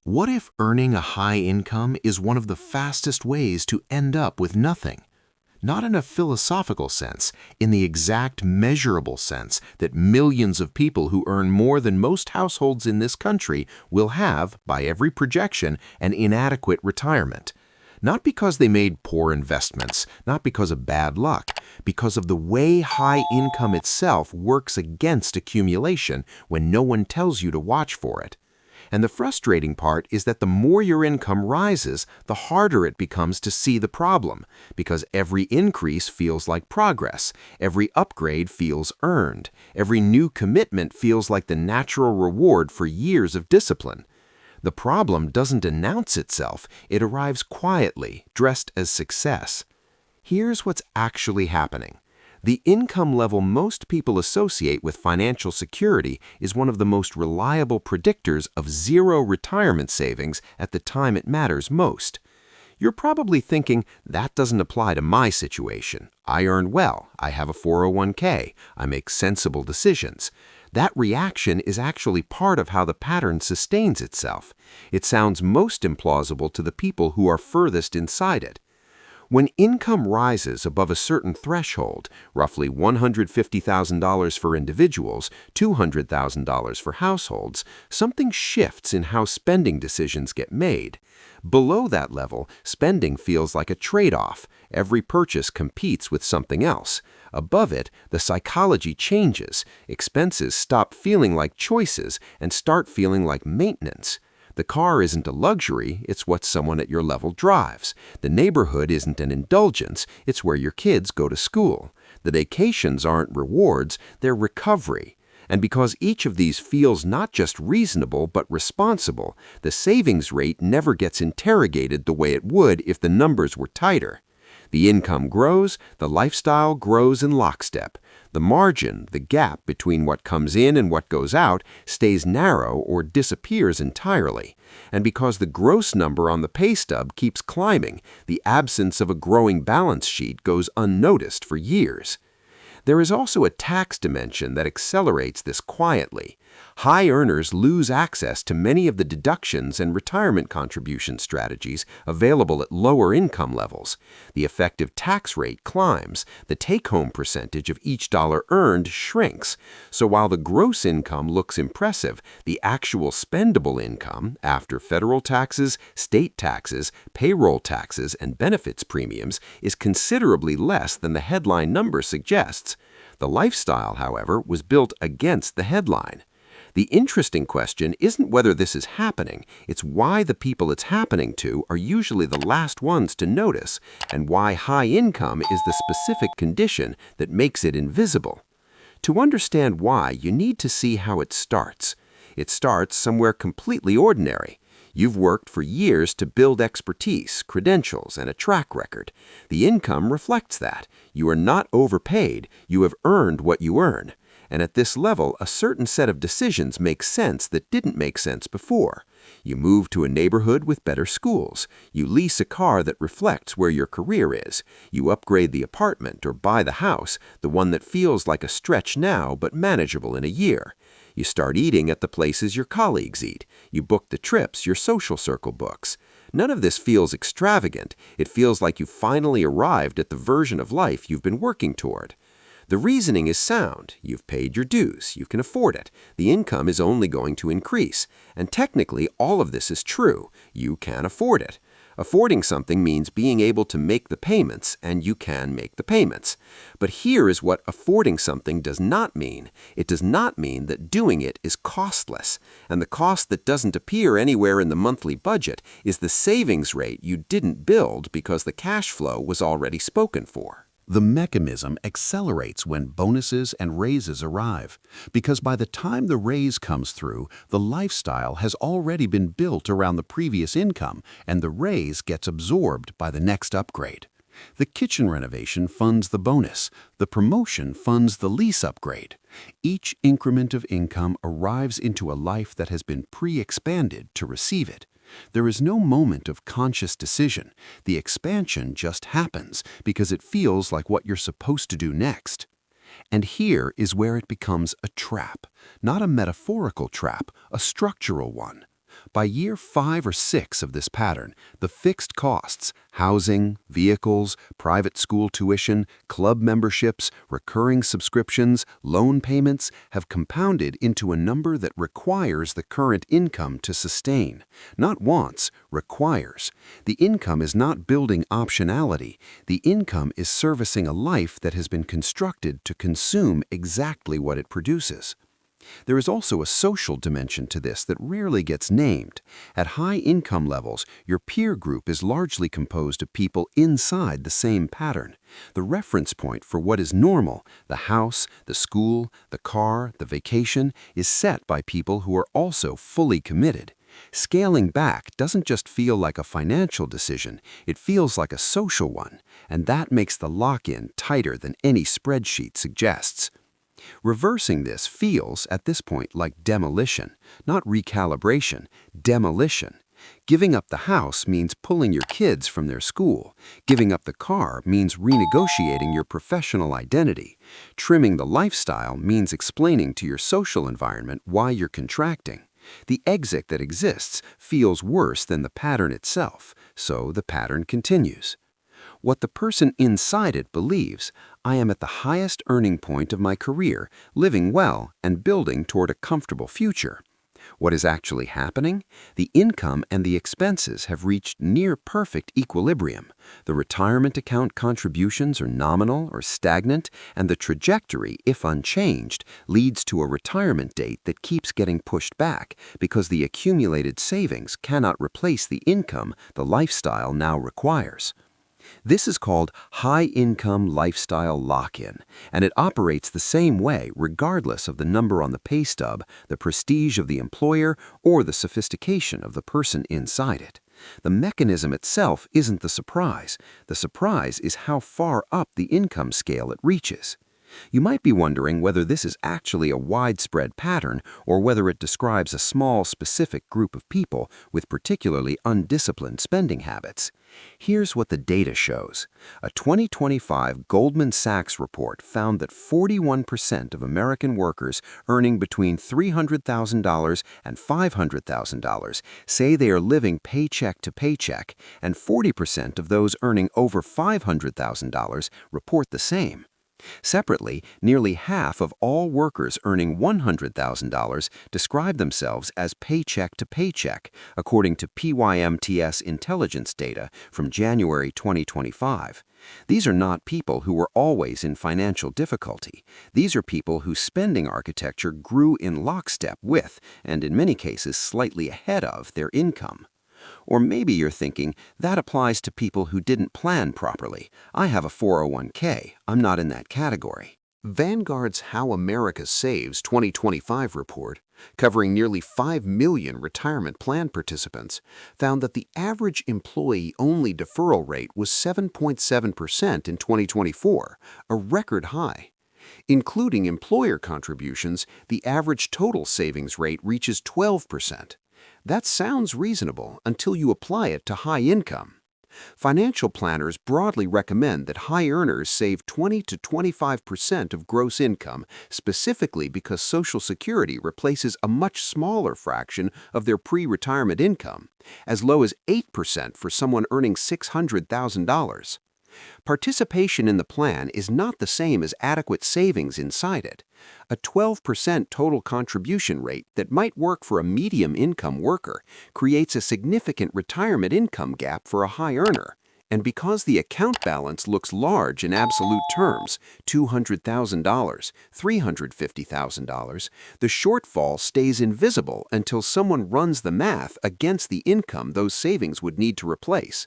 What if earning a high income is one of the fastest ways to end up with nothing? Not in a philosophical sense, in the exact measurable sense that millions of people who earn more than most households in this country will have, by every projection, an inadequate retirement. Not because they made poor investments, not because of bad luck, because of the way high income itself works against accumulation when no one tells you to watch for it. And the frustrating part is that the more your income rises, the harder it becomes to see the problem, because every increase feels like progress, every upgrade feels earned, every new commitment feels like the natural reward for years of discipline. The problem doesn't announce itself, it arrives quietly, dressed as success. Here's what's actually happening. The income level most people associate with financial security is one of the most reliable predictors of zero retirement savings at the time it matters most. You're probably thinking, that doesn't apply to my situation. I earn well, I have a 401k, I make sensible decisions. That reaction is actually part of how the pattern sustains itself. It sounds most implausible to the people who are furthest inside it. When income rises above a certain threshold, roughly $150,000 for individuals, $200,000 for households, something shifts in how spending decisions get made. Below that level, spending feels like a trade-off. Every purchase competes with something else. Above it, the psychology changes. Expenses stop feeling like choices and start feeling like maintenance. The car isn't a luxury, it's what someone at your level drives. The neighborhood isn't an indulgence, it's where your kids go to school. The vacations aren't rewards, they're recovery. And because each of these feels not just reasonable but responsible, the savings rate never gets interrogated the way it would if the numbers were tighter. The income grows, the lifestyle grows in lockstep. The margin, the gap between what comes in and what goes out, stays narrow or disappears entirely. And because the gross number on the pay stub keeps climbing, the absence of a growing balance sheet goes unnoticed for years. There is also a tax dimension that accelerates this quietly. High earners lose access to many of the deductions and retirement contribution strategies available at lower income levels. The effective tax rate climbs, the take-home percentage of each dollar earned shrinks. So while the gross income looks impressive, the actual spendable income, after federal taxes, state taxes, payroll taxes, and benefits premiums, is considerably less than the headline number suggests. The lifestyle, however, was built against the headline. The interesting question isn't whether this is happening, it's why the people it's happening to are usually the last ones to notice, and why high income is the specific condition that makes it invisible. To understand why, you need to see how it starts. It starts somewhere completely ordinary. You've worked for years to build expertise, credentials, and a track record. The income reflects that. You are not overpaid, you have earned what you earn. And at this level, a certain set of decisions make sense that didn't make sense before. You move to a neighborhood with better schools. You lease a car that reflects where your career is. You upgrade the apartment or buy the house, the one that feels like a stretch now but manageable in a year. You start eating at the places your colleagues eat. You book the trips your social circle books. None of this feels extravagant. It feels like you finally arrived at the version of life you've been working toward. The reasoning is sound. You've paid your dues. You can afford it. The income is only going to increase. And technically, all of this is true. You can afford it. Affording something means being able to make the payments, and you can make the payments. But here is what affording something does not mean. It does not mean that doing it is costless. And the cost that doesn't appear anywhere in the monthly budget is the savings rate you didn't build because the cash flow was already spoken for. The mechanism accelerates when bonuses and raises arrive, because by the time the raise comes through, the lifestyle has already been built around the previous income, and the raise gets absorbed by the next upgrade. The kitchen renovation funds the bonus. The promotion funds the lease upgrade. Each increment of income arrives into a life that has been pre-expanded to receive it. There is no moment of conscious decision. The expansion just happens because it feels like what you're supposed to do next. And here is where it becomes a trap, not a metaphorical trap, a structural one. By year 5 or 6 of this pattern, the fixed costs, housing, vehicles, private school tuition, club memberships, recurring subscriptions, loan payments, have compounded into a number that requires the current income to sustain. Not wants, requires. The income is not building optionality. The income is servicing a life that has been constructed to consume exactly what it produces. There is also a social dimension to this that rarely gets named. At high income levels, your peer group is largely composed of people inside the same pattern. The reference point for what is normal, the house, the school, the car, the vacation, is set by people who are also fully committed. Scaling back doesn't just feel like a financial decision, it feels like a social one, and that makes the lock-in tighter than any spreadsheet suggests. Reversing this feels, at this point, like demolition, not recalibration, demolition. Giving up the house means pulling your kids from their school. Giving up the car means renegotiating your professional identity. Trimming the lifestyle means explaining to your social environment why you're contracting. The exit that exists feels worse than the pattern itself, so the pattern continues. What the person inside it believes: I am at the highest earning point of my career, living well and building toward a comfortable future. What is actually happening? The income and the expenses have reached near perfect equilibrium. The retirement account contributions are nominal or stagnant, and the trajectory, if unchanged, leads to a retirement date that keeps getting pushed back because the accumulated savings cannot replace the income the lifestyle now requires. This is called high-income lifestyle lock-in, and it operates the same way regardless of the number on the pay stub, the prestige of the employer, or the sophistication of the person inside it. The mechanism itself isn't the surprise. The surprise is how far up the income scale it reaches. You might be wondering whether this is actually a widespread pattern or whether it describes a small, specific group of people with particularly undisciplined spending habits. Here's what the data shows. A 2025 Goldman Sachs report found that 41% of American workers earning between $300,000 and $500,000 say they are living paycheck to paycheck, and 40% of those earning over $500,000 report the same. Separately, nearly half of all workers earning $100,000 describe themselves as paycheck to paycheck, according to PYMTS intelligence data from January 2025. These are not people who were always in financial difficulty. These are people whose spending architecture grew in lockstep with, and in many cases slightly ahead of, their income. Or maybe you're thinking, that applies to people who didn't plan properly. I have a 401k. I'm not in that category. Vanguard's How America Saves 2025 report, covering nearly 5 million retirement plan participants, found that the average employee-only deferral rate was 7.7% in 2024, a record high. Including employer contributions, the average total savings rate reaches 12%. That sounds reasonable until you apply it to high income. Financial planners broadly recommend that high earners save 20 to 25% of gross income, specifically because Social Security replaces a much smaller fraction of their pre-retirement income, as low as 8% for someone earning $600,000. Participation in the plan is not the same as adequate savings inside it. A 12% total contribution rate that might work for a medium-income worker creates a significant retirement income gap for a high earner. And because the account balance looks large in absolute terms, $200,000, $350,000, the shortfall stays invisible until someone runs the math against the income those savings would need to replace.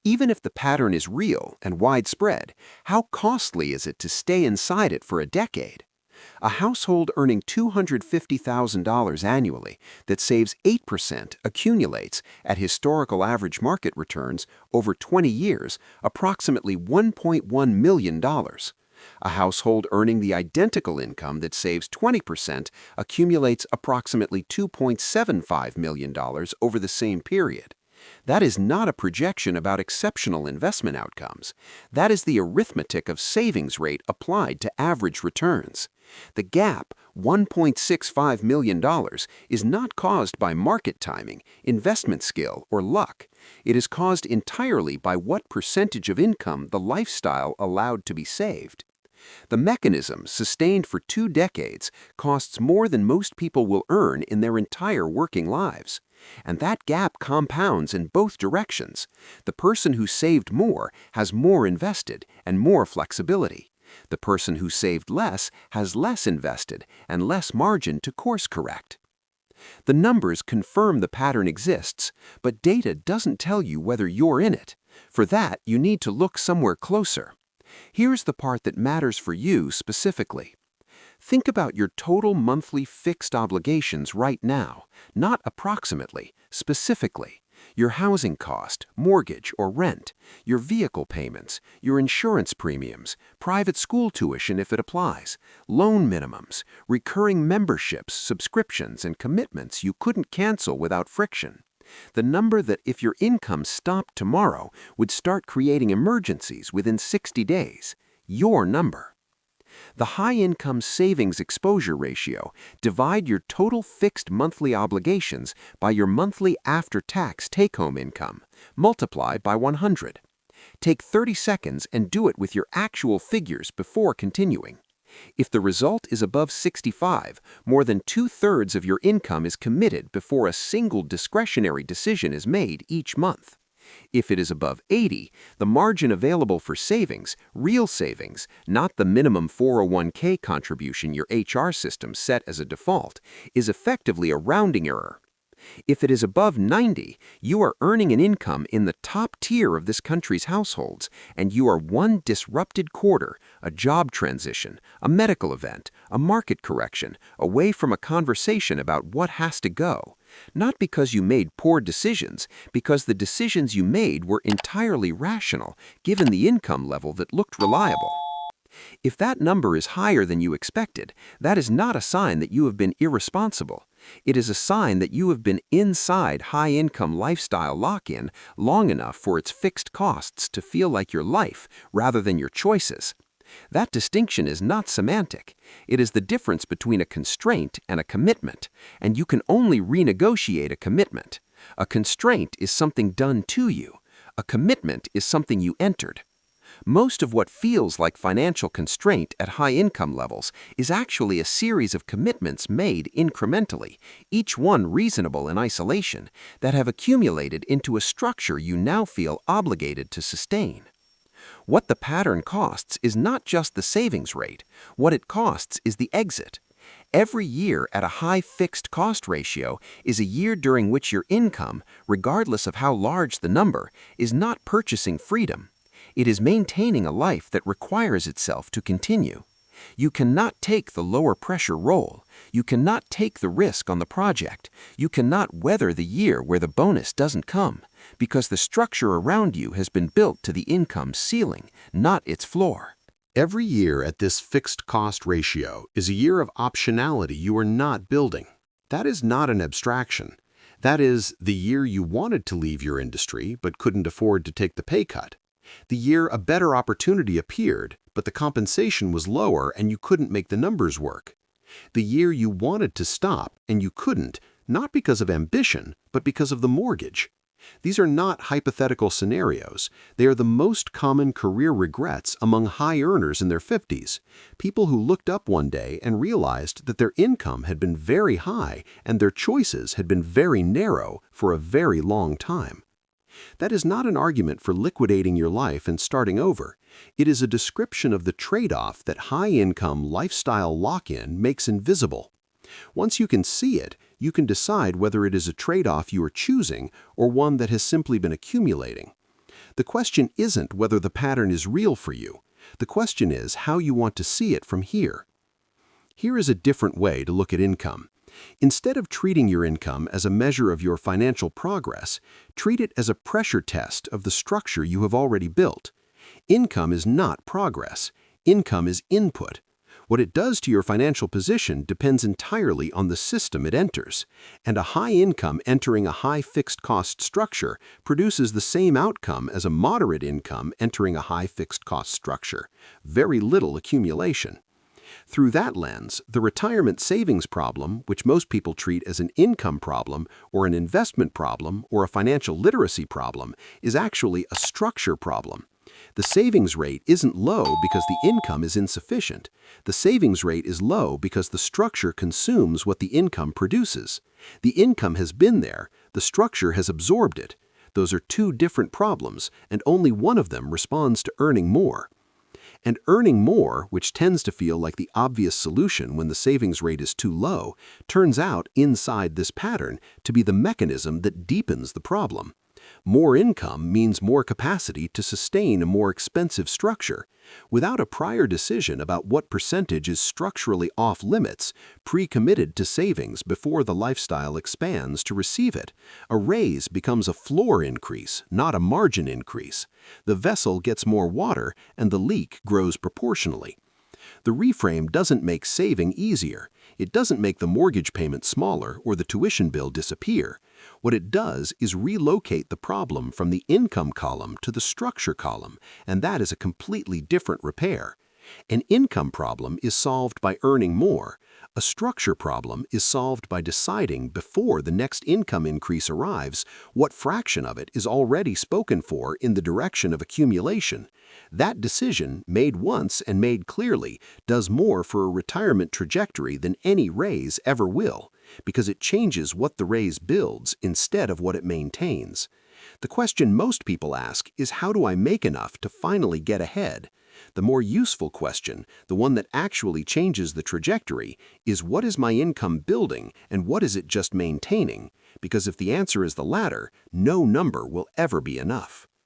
Even if the pattern is real and widespread, how costly is it to stay inside it for a decade? A household earning $250,000 annually that saves 8% accumulates, at historical average market returns, over 20 years, approximately $1.1 million. A household earning the identical income that saves 20% accumulates approximately $2.75 million over the same period. That is not a projection about exceptional investment outcomes. That is the arithmetic of savings rate applied to average returns. The gap, $1.65 million is not caused by market timing, investment skill, or luck. It is caused entirely by what percentage of income the lifestyle allowed to be saved. The mechanism, sustained for 2 decades, costs more than most people will earn in their entire working lives. And that gap compounds in both directions. The person who saved more has more invested and more flexibility. The person who saved less has less invested and less margin to course correct. The numbers confirm the pattern exists, but data doesn't tell you whether you're in it. For that, you need to look somewhere closer. Here's the part that matters for you specifically. Think about your total monthly fixed obligations right now, not approximately, specifically. Your housing cost, mortgage or rent, your vehicle payments, your insurance premiums, private school tuition if it applies, loan minimums, recurring memberships, subscriptions, and commitments you couldn't cancel without friction. The number that, if your income stopped tomorrow, would start creating emergencies within 60 days. Your number. The high-income savings exposure ratio. Divide your total fixed monthly obligations by your monthly after-tax take-home income. Multiply by 100. Take 30 seconds and do it with your actual figures before continuing. If the result is above 65, more than 2/3 of your income is committed before a single discretionary decision is made each month. If it is above 80, the margin available for savings, real savings, not the minimum 401k contribution your HR system set as a default, is effectively a rounding error. If it is above 90, you are earning an income in the top tier of this country's households, and you are one disrupted quarter, a job transition, a medical event, a market correction, away from a conversation about what has to go. Not because you made poor decisions, because the decisions you made were entirely rational, given the income level that looked reliable. If that number is higher than you expected, that is not a sign that you have been irresponsible. It is a sign that you have been inside high-income lifestyle lock-in long enough for its fixed costs to feel like your life rather than your choices. That distinction is not semantic. It is the difference between a constraint and a commitment, and you can only renegotiate a commitment. A constraint is something done to you. A commitment is something you entered. Most of what feels like financial constraint at high income levels is actually a series of commitments made incrementally, each one reasonable in isolation, that have accumulated into a structure you now feel obligated to sustain. What the pattern costs is not just the savings rate. What it costs is the exit. Every year at a high fixed cost ratio is a year during which your income, regardless of how large the number, is not purchasing freedom. It is maintaining a life that requires itself to continue. You cannot take the lower pressure role. You cannot take the risk on the project. You cannot weather the year where the bonus doesn't come, because the structure around you has been built to the income ceiling, not its floor. Every year at this fixed cost ratio is a year of optionality you are not building. That is not an abstraction. That is the year you wanted to leave your industry but couldn't afford to take the pay cut. The year a better opportunity appeared, but the compensation was lower and you couldn't make the numbers work. The year you wanted to stop and you couldn't, not because of ambition, but because of the mortgage. These are not hypothetical scenarios. They are the most common career regrets among high earners in their 50s, people who looked up one day and realized that their income had been very high and their choices had been very narrow for a very long time. That is not an argument for liquidating your life and starting over. It is a description of the trade-off that high-income lifestyle lock-in makes invisible. Once you can see it, you can decide whether it is a trade-off you are choosing or one that has simply been accumulating. The question isn't whether the pattern is real for you. The question is how you want to see it from here. Here is a different way to look at income. Instead of treating your income as a measure of your financial progress, treat it as a pressure test of the structure you have already built. Income is not progress. Income is input. What it does to your financial position depends entirely on the system it enters, and a high income entering a high fixed cost structure produces the same outcome as a moderate income entering a high fixed cost structure: very little accumulation. Through that lens, the retirement savings problem, which most people treat as an income problem or an investment problem or a financial literacy problem, is actually a structure problem. The savings rate isn't low because the income is insufficient. The savings rate is low because the structure consumes what the income produces. The income has been there, the structure has absorbed it. Those are two different problems, and only one of them responds to earning more. And earning more, which tends to feel like the obvious solution when the savings rate is too low, turns out inside this pattern to be the mechanism that deepens the problem. More income means more capacity to sustain a more expensive structure. Without a prior decision about what percentage is structurally off limits, pre-committed to savings before the lifestyle expands to receive it, a raise becomes a floor increase, not a margin increase. The vessel gets more water and the leak grows proportionally. The reframe doesn't make saving easier. It doesn't make the mortgage payment smaller or the tuition bill disappear. What it does is relocate the problem from the income column to the structure column, and that is a completely different repair. An income problem is solved by earning more. A structure problem is solved by deciding before the next income increase arrives what fraction of it is already spoken for in the direction of accumulation. That decision, made once and made clearly, does more for a retirement trajectory than any raise ever will, because it changes what the raise builds instead of what it maintains. The question most people ask is, how do I make enough to finally get ahead? The more useful question, the one that actually changes the trajectory, is what is my income building and what is it just maintaining? Because if the answer is the latter, no number will ever be enough.